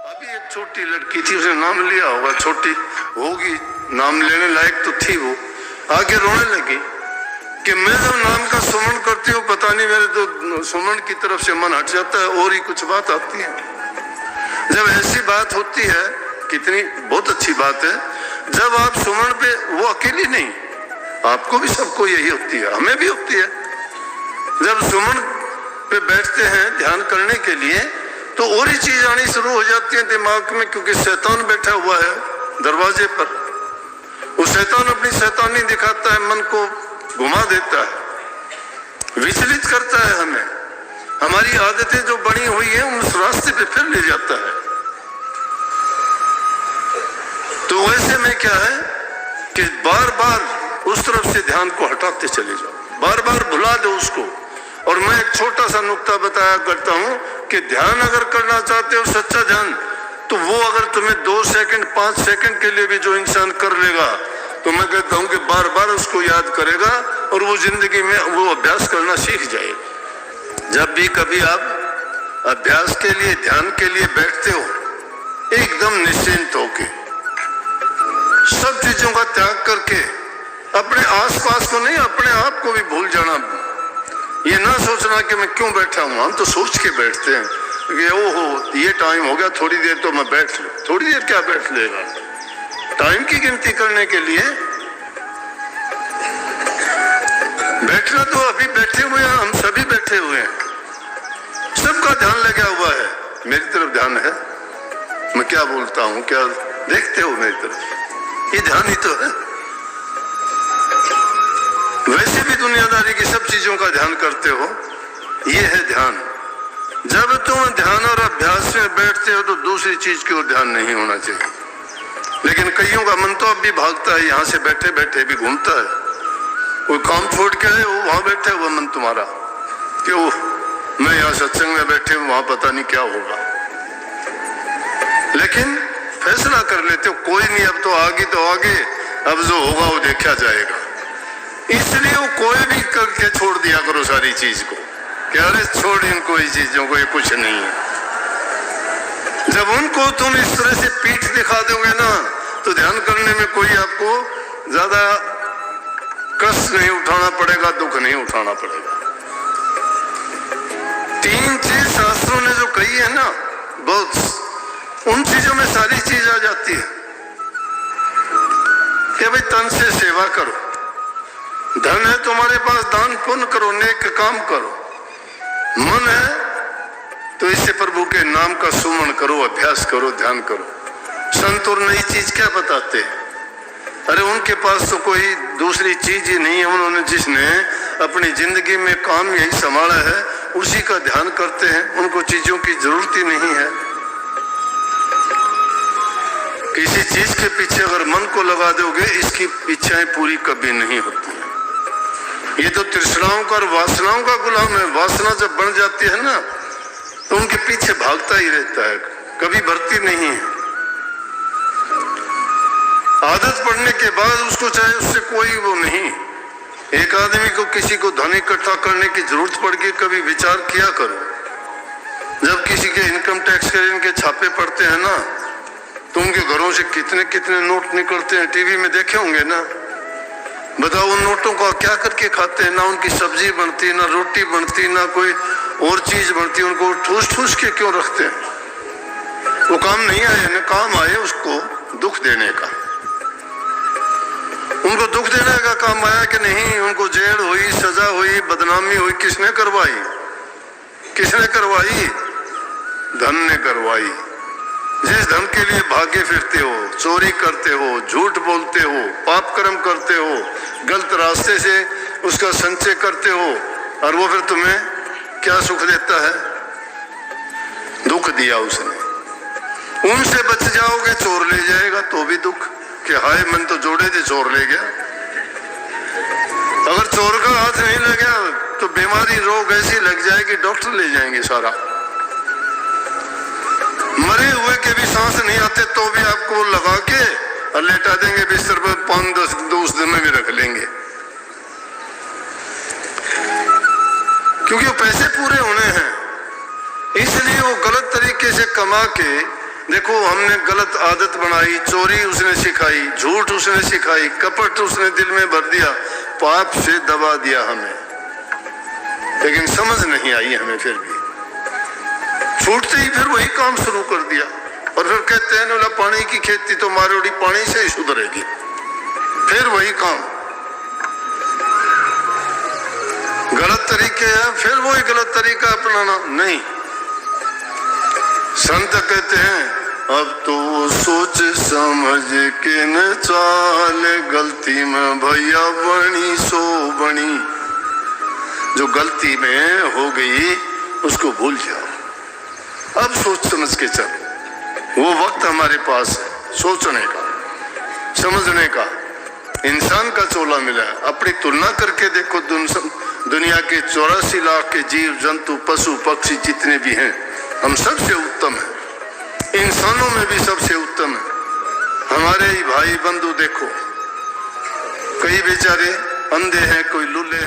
अभी एक छोटी लड़की थी, उसने नाम लिया होगा, छोटी होगी, नाम लेने लायक तो थी, वो आगे रोने लगी कि मैं जब नाम का सुमन करती हूँ पता नहीं मेरे तो सुमन की तरफ से मन हट जाता है और ही कुछ बात आती है। जब ऐसी बात होती है, कितनी बहुत अच्छी बात है, जब आप सुमन पे, वो अकेली नहीं, आपको भी, सबको यही होती है, हमें भी होती है। जब सुमन पे बैठते हैं ध्यान करने के लिए तो और ही चीज आनी शुरू हो जाती है दिमाग में, क्योंकि शैतान बैठा हुआ है दरवाजे पर। वो शैतान अपनी शैतानी दिखाता है, मन को घुमा देता है, विचलित करता है हमें, हमारी आदतें जो बनी हुई है उस रास्ते पे फिर ले जाता है। तो वैसे में क्या है कि बार बार उस तरफ से ध्यान को हटाते चले जाओ, बार बार भुला दो उसको। और मैं एक छोटा सा नुक्ता बताया करता हूं कि ध्यान अगर करना चाहते हो सच्चा ध्यान, तो वो अगर तुम्हें 2 सेकंड 5 सेकंड के लिए भी जो इंसान कर लेगा, तो मैं कहता हूं कि बार बार उसको याद करेगा और वो जिंदगी में वो अभ्यास करना सीख जाएगा। जब भी कभी आप अभ्यास के लिए, ध्यान के लिए बैठते हो, एकदम निश्चिंत होके, सब चीजों का त्याग करके, अपने आसपास को नहीं, अपने आप को भी भूल जाना। ये ना सोचना कि मैं क्यों बैठा हूं, हम तो सोच के बैठते हैं कि ओहो ये टाइम हो गया, थोड़ी देर तो मैं बैठ लूं। थोड़ी देर क्या बैठ लेगा, टाइम की गिनती करने के लिए बैठना तो अभी बैठे हुए हैं, हम सभी बैठे हुए हैं, सबका ध्यान लगा हुआ है। मेरी तरफ ध्यान है, मैं क्या बोलता हूं, क्या देखते हो मेरी तरफ, ये ध्यान ही तो है। वैसे भी दुनियादारी की सब चीजों का ध्यान करते हो, ये है ध्यान। जब तुम ध्यान और अभ्यास में बैठते हो तो दूसरी चीज की ओर ध्यान नहीं होना चाहिए। लेकिन कईयों का मन तो अब भी भागता है, यहां से बैठे बैठे भी घूमता है, कोई काम छोड़ के आए हो, वहां बैठे हुआ मन तुम्हारा कि वो मैं यहाँ सत्संग में बैठे हूं, वहां पता नहीं क्या होगा। लेकिन फैसला कर लेते हो कोई नहीं, अब तो आगे, अब जो होगा वो देखा जाएगा। इसलिए वो कोई भी करके छोड़ दिया करो सारी चीज को, कि अरे छोड़ इनको, इस चीजों को, ये कुछ नहीं है। जब उनको तुम इस तरह से पीठ दिखा दोगे ना, तो ध्यान करने में कोई आपको ज्यादा कष्ट नहीं उठाना पड़ेगा, दुख नहीं उठाना पड़ेगा। 3 चीज शास्त्रों ने जो कही है ना, बहुत, उन चीजों में सारी चीज आ जाती है कि भाई तन से सेवा करो, धन है तुम्हारे पास, दान पुण्य करो, नेक काम करो, मन है तो इससे प्रभु के नाम का सुमन करो, अभ्यास करो, ध्यान करो। संत और नई चीज क्या बताते हैं, अरे उनके पास तो कोई दूसरी चीज ही नहीं है, उन्होंने जिसने अपनी जिंदगी में काम यही संभाला है उसी का ध्यान करते हैं, उनको चीजों की जरूरत ही नहीं है। किसी चीज के पीछे अगर मन को लगा दोगे, इसकी इच्छाएं पूरी कभी नहीं होती। ये तो तृष्णाओं का और वासनाओं का गुलाम है। वासना जब बन जाती है ना, तो उनके पीछे भागता ही रहता है, कभी भरती नहीं है। आदत पड़ने के बाद उसको चाहे उससे कोई वो नहीं। एक आदमी को किसी को धन इकट्ठा करने की जरूरत पड़ गई, कभी विचार किया करो, जब किसी के इनकम टैक्स के इनके छापे पड़ते हैं ना, तो उनके घरों से कितने कितने नोट निकलते हैं, टीवी में देखे होंगे ना। बताओ उन नोटों का क्या करके खाते हैं, ना उनकी सब्जी बनती, ना रोटी बनती, ना कोई और चीज बनती, उनको ठूस ठूस के क्यों रखते हैं। वो काम नहीं आए ना, काम आए उसको दुख देने का, उनको दुख देने का काम आया कि नहीं, उनको जेल हुई, सजा हुई, बदनामी हुई, किसने करवाई, किसने करवाई, धन ने करवाई। जिस धन के लिए भागे फिरते हो, चोरी करते हो, झूठ बोलते हो, पाप कर्म करते हो, गलत रास्ते से उसका संचय करते हो, और वो फिर तुम्हें क्या सुख देता है, दुख दिया उसने। उनसे बच जाओगे, चोर ले जाएगा तो भी दुख, कि हाय मन तो जोड़े थे, चोर ले गया। अगर चोर का हाथ नहीं लगा तो बीमारी, रोग ऐसी लग जाएगी, डॉक्टर ले जाएंगे सारा। मरे हुए के भी सांस नहीं आते तो भी आपको लगा के और लेटा देंगे बिस्तर पर, 5-10 दिन में भी रख लेंगे, क्योंकि वो पैसे पूरे होने हैं। इसलिए वो गलत तरीके से कमा के देखो हमने गलत आदत बनाई, चोरी उसने सिखाई, झूठ उसने सिखाई, कपट उसने दिल में भर दिया, पाप से दबा दिया हमें, लेकिन समझ नहीं आई हमें। फिर भी छूटते ही फिर वही काम शुरू कर दिया। और फिर कहते हैं ना पानी की खेती तो मारोड़ी पानी से ही सुधरेगी, फिर वही काम, गलत तरीके हैं, फिर वही गलत तरीका अपनाना नहीं। संत कहते हैं अब तो सोच समझ के न चाल, गलती में भैया बनी सो बनी। जो गलती में हो गई उसको भूल जाओ, अब सोच समझ के चल। वो वक्त हमारे पास है सोचने का, समझने का। इंसान का चोला मिला है, अपनी तुलना करके देखो दुनिया के 84 लाख के जीव जंतु पशु पक्षी जितने भी हैं, हम सबसे उत्तम हैं, इंसानों में भी सबसे उत्तम है। हमारे ही भाई बंधु देखो, कई बेचारे अंधे हैं, कोई लूले हैं।